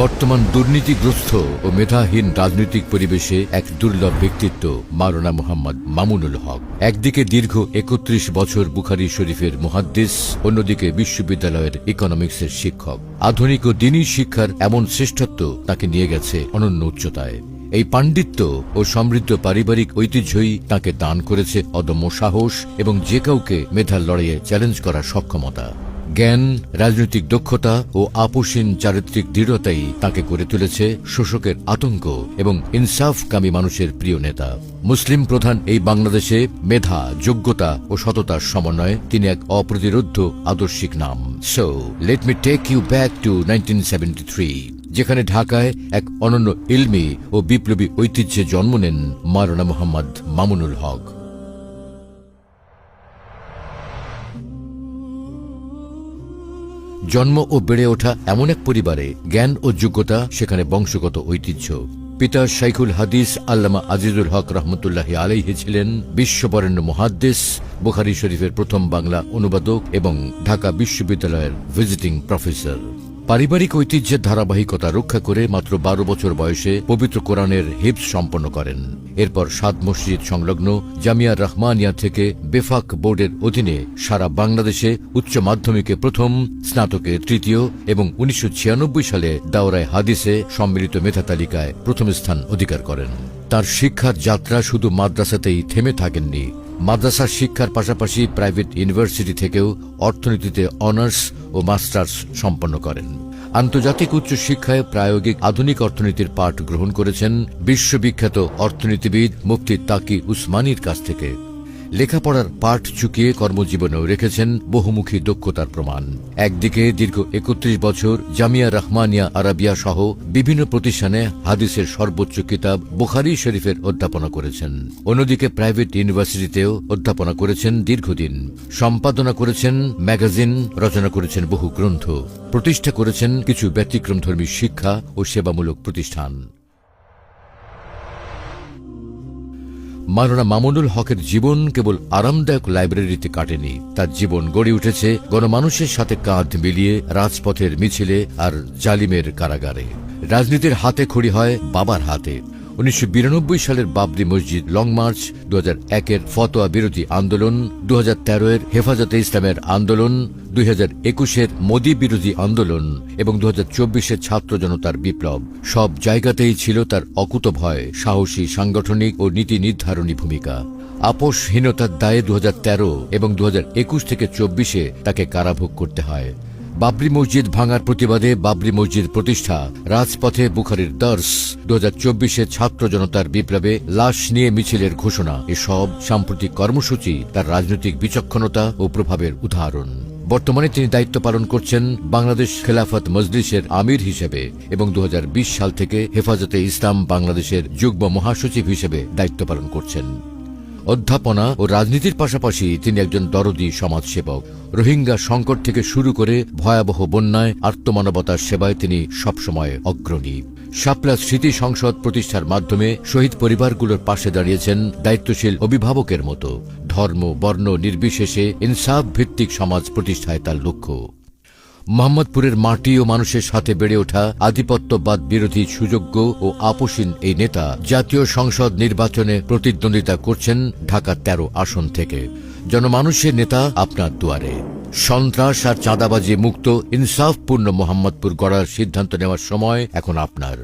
বর্তমান দুর্নীতিগ্রস্ত ও মেধাহীন রাজনৈতিক পরিবেশে এক দুর্লভ ব্যক্তিত্ব মাওলানা মুহাম্মদ মামুনুল হক। একদিকে দীর্ঘ ৩১ বছর বুখারী শরীফের মুহাদ্দিস, অন্যদিকে বিশ্ববিদ্যালয়ের ইকোনমিক্সের শিক্ষক। আধুনিক ও দ্বীনি শিক্ষার এমন শ্রেষ্ঠত্ব তাকে নিয়ে গেছে অনন্য উচ্চতায়। এই পাণ্ডিত্য ও সমৃদ্ধ পারিবারিক ঐতিহ্যই তাকে দান করেছে অদম্য সাহস এবং যে কাউকে মেধার লড়াইয়ে চ্যালেঞ্জ করার সক্ষমতা। জ্ঞান, রাজনৈতিক দক্ষতা ও আপোষহীন চারিত্রিক দৃঢ়তাই তাকে করে তুলেছে শোষকের আতঙ্ক এবং ইনসাফকামী মানুষের প্রিয় নেতা। মুসলিম প্রধান এই বাংলাদেশে মেধা, যোগ্যতা ও সততার সমন্বয়ে তিনি এক অপ্রতিরোধ্য আদর্শিক নাম। So let me take you back to 1973, যেখানে ঢাকায় এক অনন্য ইলমি ও বিপ্লবী ঐতিহ্যে জন্ম নেন মাওলানা মুহাম্মদ মামুনুল হক। জন্ম ও বেড়ে ওঠা এমন এক পরিবারে জ্ঞান ও যোগ্যতা সেখানে বংশগত ঐতিহ্য। পিতা শাইখুল হাদিস আল্লামা আজিজুল হক রহমতুল্লাহি আলাইহি ছিলেন বিশ্ববরেণ্য মুহাদ্দিস, বুখারী শরীফের প্রথম বাংলা অনুবাদক এবং ঢাকা বিশ্ববিদ্যালয়ের ভিজিটিং প্রফেসর। পারিবারিক ঐতিহ্যের ধারাবাহিকতা রক্ষা করে মাত্র ১২ বছর বয়সে পবিত্র কোরআনের হিফজ সম্পন্ন করেন। এরপর ৭ মসজিদ সংলগ্ন জামিয়া রহমানিয়া থেকে বেফাক বোর্ডের অধীনে সারা বাংলাদেশে উচ্চ মাধ্যমিকে প্রথম, স্নাতকে তৃতীয় এবং ১৯৯৬ সালে দাওরায়ে হাদিসে সম্মিলিত মেধা তালিকায় প্রথম স্থান অধিকার করেন। তার শিক্ষার যাত্রা শুধু মাদ্রাসাতেই থেমে থাকেননি। মাদ্রাসার শিক্ষার পাশাপাশি প্রাইভেট ইউনিভার্সিটি থেকেও অর্থনীতিতে অনার্স ও মাস্টার্স সম্পন্ন করেন। আন্তর্জাতিক উচ্চ শিক্ষায় প্রায়োগিক আধুনিক অর্থনীতির পাঠ গ্রহণ করেছেন বিশ্ববিখ্যাত অর্থনীতিবিদ মুফতি তাকি উসমানীর কাছ থেকে। লেখাপড়ার পাঠ চুকিয়ে কর্মজীবনেও রেখেছেন বহুমুখী দক্ষতার প্রমাণ। একদিকে দীর্ঘ ৩১ বছর জামিয়া রহমানিয়া আরাবিয়া সহ বিভিন্ন প্রতিষ্ঠানে হাদিসের সর্বোচ্চ কিতাব বুখারী শরীফের অধ্যাপনা করেছেন। অন্যদিকে প্রাইভেট ইউনিভার্সিটিতেও অধ্যাপনা করেছেন দীর্ঘদিন। সম্পাদনা করেছেন ম্যাগাজিন, রচনা করেছেন বহু গ্রন্থ, প্রতিষ্ঠা করেছেন কিছু ব্যতিক্রমধর্মী শিক্ষা ও সেবামূলক প্রতিষ্ঠান। মাওলানা মামুনুল হকের জীবন কেবল আরামদায়ক লাইব্রেরিতে কাটেনি। তার জীবন গড়ে উঠেছে গণমানুষের সাথে কাঁধ মিলিয়ে রাজপথের মিছিলে আর জালিমের কারাগারে। রাজনীতির হাতে খড়ি হয় বাবার হাতে। ১৯৯২ সালের বাবরি মসজিদ লং মার্চ, ২০০১-এর ফতোয়া বিরোধী আন্দোলন, ২০১৩-এর হেফাজতে ইসলামের আন্দোলন, ২০২১-এর মোদী বিরোধী আন্দোলন এবং ২০২৪-এর ছাত্র জনতার বিপ্লব, সব জায়গাতেই ছিল তার অকুতোভয়, সাহসী সাংগঠনিক ও নীতি নির্ধারণী ভূমিকা। আপোষহীনতার দায়ে ২০১৩ এবং ২০২১ থেকে ২৪-এ তাকে কারাভোগ করতে হয়। বাবরি মসজিদ ভাঙার প্রতিবাদে বাবরি মসজিদ প্রতিষ্ঠা, রাজপথে বুখারীর দর্স, ২০২৪-এ ছাত্র জনতার বিপ্লবে লাশ নিয়ে মিছিলের ঘোষণা, এসব সাম্প্রতিক কর্মসূচি তার রাজনৈতিক বিচক্ষণতা ও প্রভাবের উদাহরণ। বর্তমানে তিনি দায়িত্ব পালন করছেন বাংলাদেশ খেলাফত মজলিসের আমির হিসেবে এবং ২০২০ সাল থেকে হেফাজতে ইসলাম বাংলাদেশের যুগ্ম মহাসচিব হিসেবে দায়িত্ব পালন করছেন। অধ্যাপনা ও রাজনীতির পাশাপাশি তিনি একজন দরদী সমাজসেবক। রোহিঙ্গা সংকট থেকে শুরু করে ভয়াবহ বন্যায় আর্তমানবতার সেবায় তিনি সবসময় অগ্রণী। শাপলা স্মৃতি সংসদ প্রতিষ্ঠার মাধ্যমে শহীদ পরিবারগুলোর পাশে দাঁড়িয়েছেন দায়িত্বশীল অভিভাবকের মতো। ধর্ম, বর্ণ নির্বিশেষে ইনসাফ ভিত্তিক সমাজ প্রতিষ্ঠায় তার লক্ষ্য। মোহাম্মদপুরের মাটি ও মানুষের সাথে বেড়ে ওঠা আধিপত্যবাদ বিরোধী সুযোগ্য ও আপোষহীন এই নেতা জাতীয় সংসদ নির্বাচনে প্রতিদ্বন্দ্বিতা করছেন ঢাকা ১৩ আসন থেকে। জনমানুষের নেতা আপনার দুয়ারে। সন্ত্রাস আর চাঁদাবাজি মুক্ত ইনসাফপূর্ণ মোহাম্মদপুর গড়ার সিদ্ধান্ত নেওয়ার সময় এখন আপনার।